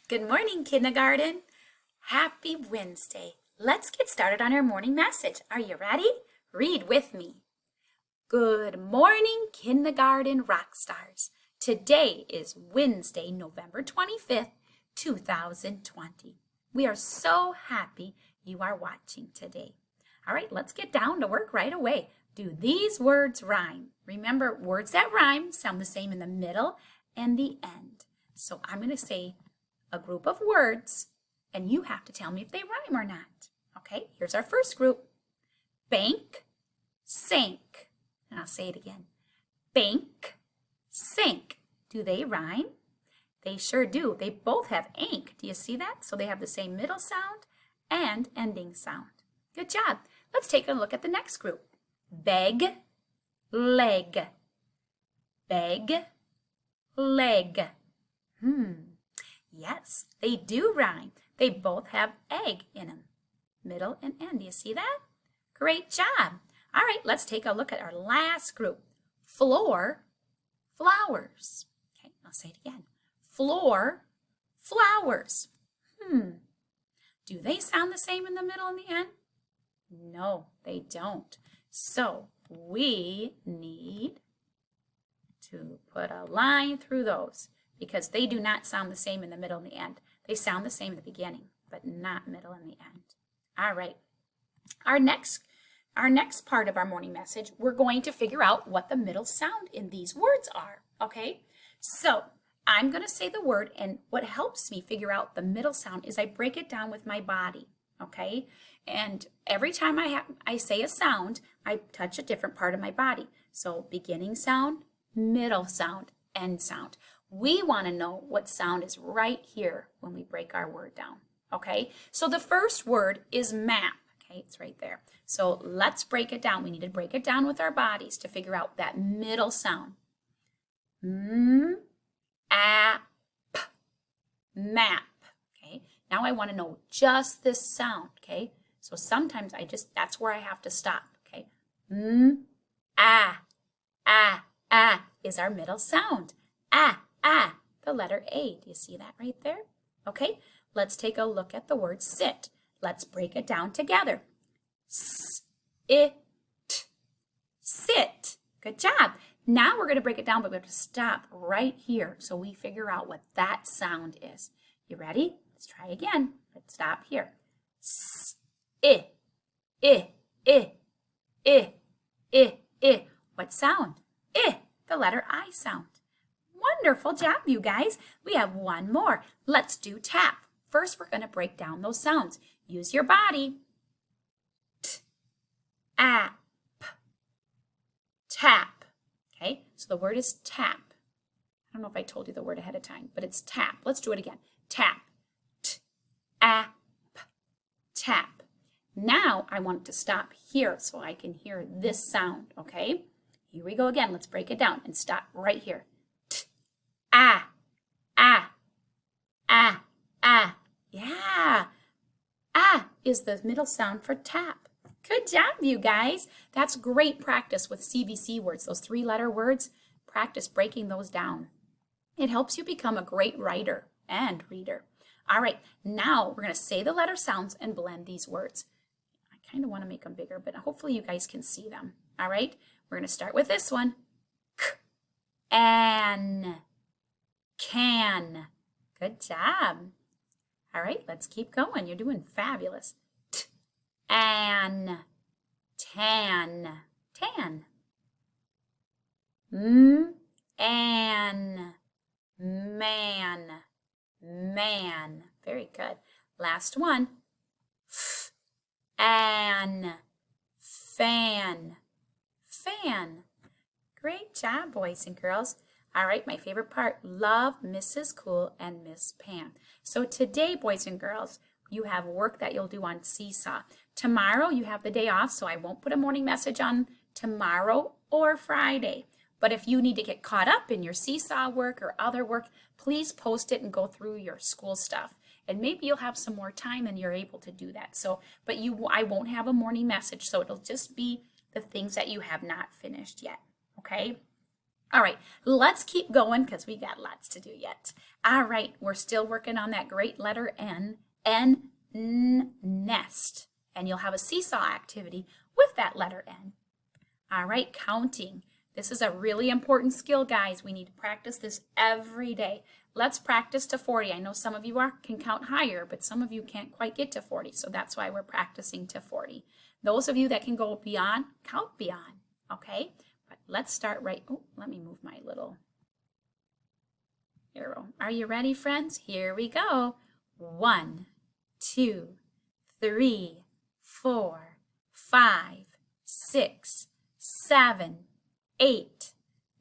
Good morning, kindergarten. Happy Wednesday. Let's get started on our morning message. Are you ready? Read with me. Good morning, kindergarten rock stars. Today is Wednesday, November 25th, 2020. We are so happy you are watching today. All right, let's get down to work right away. Do these words rhyme? Remember, words that rhyme sound the same in the middle and the end. So I'm going to say a group of words, and you have to tell me if they rhyme or not. Okay, here's our first group. Bank, sink. And I'll say it again. Bank, sink. Do they rhyme? They sure do. They both have ink. Do you see that? So they have the same middle sound and ending sound. Good job. Let's take a look at the next group. Beg, leg. Beg, leg. Yes, they do rhyme. They both have egg in them. Middle and end. Do you see that? Great job. All right, let's take a look at our last group. Floor, flowers. Okay, I'll say it again. Floor, flowers. Do they sound the same in the middle and the end? No, they don't. So we need to put a line through those because they do not sound the same in the middle and the end. They sound the same in the beginning, but not middle and the end. All right. Our next part of our morning message, we're going to figure out what the middle sound in these words are, okay? So I'm going to say the word, and what helps me figure out the middle sound is I break it down with my body, okay? And every time I say a sound, I touch a different part of my body. So beginning sound, middle sound, end sound. We want to know what sound is right here when we break our word down, okay? So the first word is map, okay? It's right there. So let's break it down. We need to break it down with our bodies to figure out that middle sound. Map, map, okay? Now I want to know just this sound, okay? So sometimes that's where I have to stop, okay? Is our middle sound. The letter A. Do you see that right there? Okay, let's take a look at the word sit. Let's break it down together. Sit. Good job. Now we're going to break it down, but we have to stop right here so we figure out what that sound is. You ready? Let's try again. Let's stop here. What sound? The letter I sound. Wonderful job, you guys. We have one more. Let's do tap. First, we're going to break down those sounds. Use your body. Tap. Tap. Okay, so the word is tap. I don't know if I told you the word ahead of time, but it's tap. Let's do it again. Tap. Tap. Now I want it to stop here so I can hear this sound, okay? Here we go again. Let's break it down and stop right here. Yeah. Is the middle sound for tap. Good job, you guys. That's great practice with CVC words, those 3-letter words. Practice breaking those down. It helps you become a great writer and reader. All right, now we're going to say the letter sounds and blend these words. I kind of want to make them bigger, but hopefully you guys can see them. All right, we're going to start with this one. An, can. Good job. All right, let's keep going. You're doing fabulous. An, tan, tan. An, man, man. Very good. Last one. An, fan, fan. Great job, boys and girls. All right, my favorite part, love Mrs. Cool and Miss Pam. So today, boys and girls, you have work that you'll do on Seesaw. Tomorrow, you have the day off, so I won't put a morning message on tomorrow or Friday. But if you need to get caught up in your Seesaw work or other work, please post it and go through your school stuff. And maybe you'll have some more time and you're able to do that. So, I won't have a morning message, so it'll just be the things that you have not finished yet. Okay? All right, let's keep going because we got lots to do yet. All right, we're still working on that great letter N. Nest. And you'll have a seesaw activity with that letter N. All right, counting. This is a really important skill, guys. We need to practice this every day. Let's practice to 40. I know some of you can count higher, but some of you can't quite get to 40. So that's why we're practicing to 40. Those of you that can go beyond, count beyond. Okay? But let's start right. Oh, let me move my little arrow. Are you ready, friends? Here we go. 1, 2, 3, 4, 5, 6, 7, 8,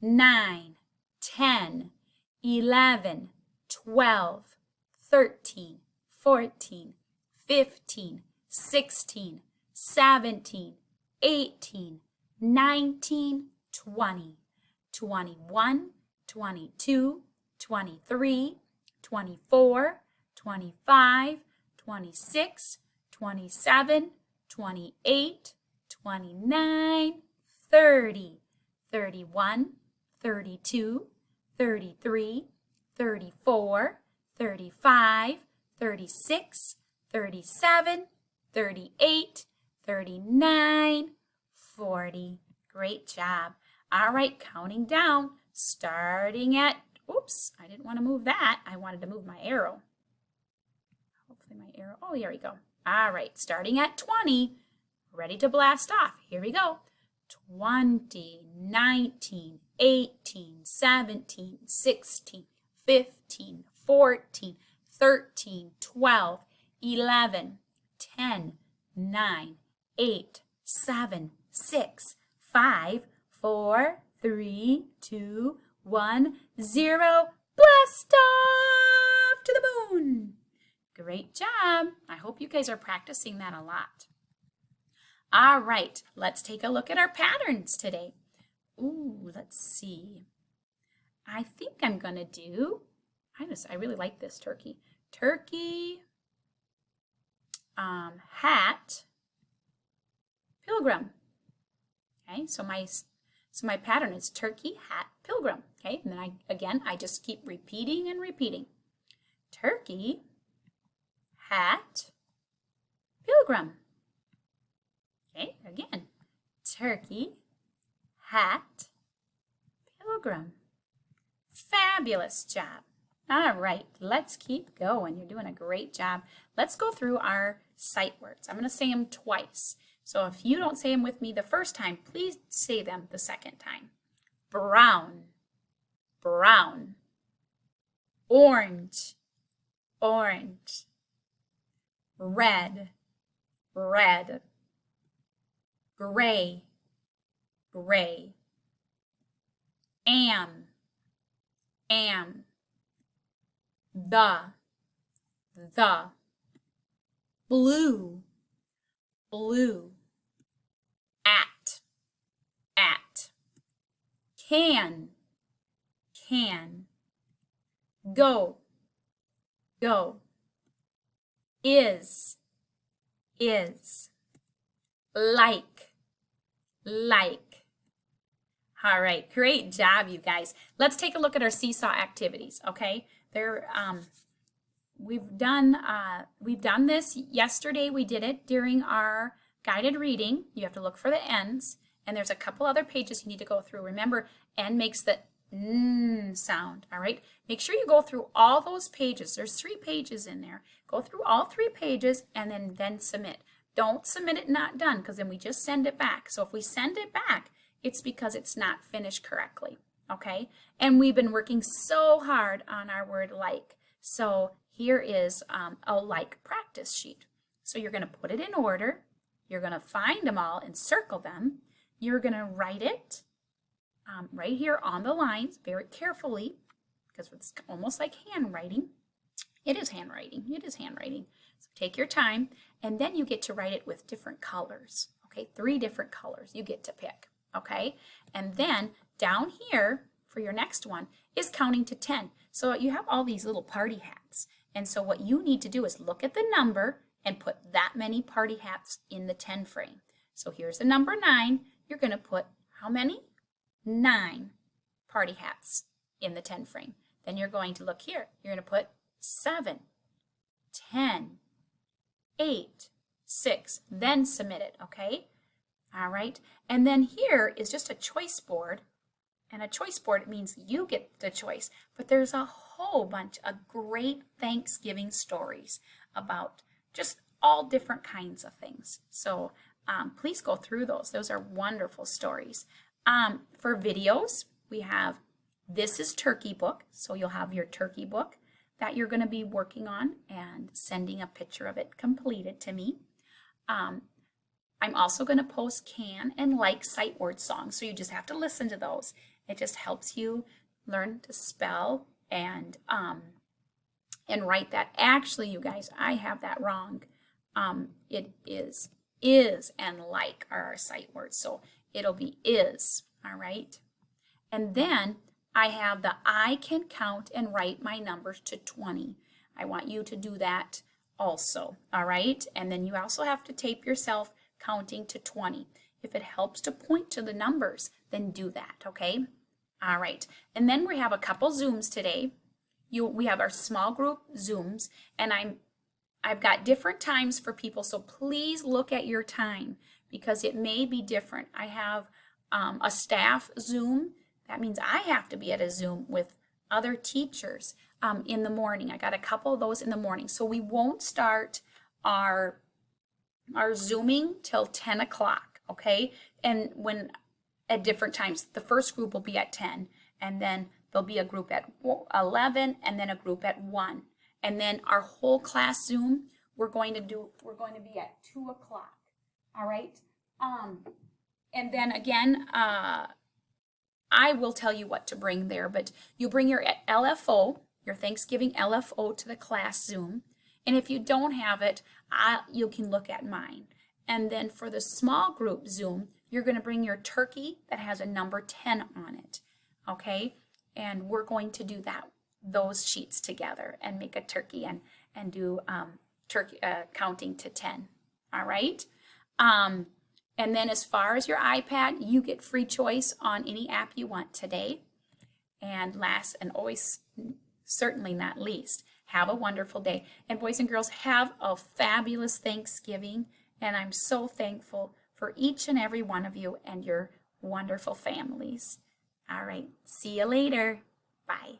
9, 10, 11, 12, 13, 14, 15, 16, 17, 18, 19, 20, 21, 22, 23, 24, 25, 26, 27, 28, 29, 30, 31, 32, 33, 34, 35, 36, 37, 38, 39, 40. Great job. All right, counting down, starting at, oops, I didn't want to move that. I wanted to move my arrow. Hopefully my arrow, oh, here we go. All right, starting at 20, ready to blast off. Here we go. 20, 19, 18, 17, 16, 15, 14, 13, 12, 11, 10, 9, 8, 7, 6, 5, 4, 3, 2, 1, 0. Blast off to the moon. Great job. I hope you guys are practicing that a lot. All right, let's take a look at our patterns today. Ooh, let's see. I think I'm going to do, I really like this turkey. Turkey, hat, pilgrim. Okay, so my pattern is turkey, hat, pilgrim. Okay, and then I just keep repeating and repeating. Turkey, hat, pilgrim. Okay, again, turkey, hat, pilgrim. Fabulous job. All right, let's keep going. You're doing a great job. Let's go through our sight words. I'm going to say them twice. So if you don't say them with me the first time, please say them the second time. Brown, brown. Orange, orange. Red, red. Gray, gray. Am. The. Blue, blue. At. Can. Go. Is. Like. All right, great job, you guys. Let's take a look at our seesaw activities, okay? We've done this yesterday. We did it during our guided reading. You have to look for the N's, and there's a couple other pages you need to go through. Remember, N makes the N sound, all right? Make sure you go through all those pages. There's 3 pages in there. Go through all 3 pages and then submit. Don't submit it not done, because then we just send it back. So if we send it back, it's because it's not finished correctly, okay? And we've been working so hard on our word like. So here is a like practice sheet. So you're going to put it in order. You're going to find them all and circle them. You're going to write it right here on the lines very carefully, because it's almost like handwriting. It is handwriting. So take your time, and then you get to write it with different colors. Okay, 3 different colors you get to pick. Okay, and then down here for your next one is counting to 10. So you have all these little party hats, and so what you need to do is look at the number and put that many party hats in the 10 frame. So here's the number 9. You're going to put how many? 9 party hats in the 10 frame. Then you're going to look here. You're going to put 7, 10, 8, 6, then submit it, okay? All right. And then here is just a choice board. And a choice board means you get the choice. But there's a whole bunch of great Thanksgiving stories about just all different kinds of things. So please go through those. Those are wonderful stories. For videos, we have This is Turkey Book. So you'll have your turkey book that you're going to be working on and sending a picture of it completed to me. I'm also going to post Can and Like sight word songs, so you just have to listen to those. It just helps you learn to spell and write that. Actually, you guys, I have that wrong. It is and like are our sight words, so it'll be is, all right? And then I have the I can count and write my numbers to 20. I want you to do that also, all right? And then you also have to tape yourself counting to 20. If it helps to point to the numbers, then do that, okay? All right. And then we have a couple Zooms today. We have our small group Zooms, and I've got different times for people, so please look at your time because it may be different. I have a staff Zoom. That means I have to be at a Zoom with other teachers in the morning. I got a couple of those in the morning. So we won't start our Zooming till 10 o'clock, okay? And when at different times, the first group will be at 10, and then there'll be a group at 11, and then a group at 1. And then our whole class Zoom, we're going to be at 2 o'clock, all right? And then again, I will tell you what to bring there, but you bring your LFO, your Thanksgiving LFO to the class Zoom. And if you don't have it, you can look at mine. And then for the small group Zoom, you're going to bring your turkey that has a number 10 on it, okay? And we're going to do those sheets together and make a turkey and do turkey counting to 10, all right? And then as far as your iPad, you get free choice on any app you want today. And last and always, certainly not least, have a wonderful day. And boys and girls, have a fabulous Thanksgiving. And I'm so thankful for each and every one of you and your wonderful families. All right, see you later. Bye.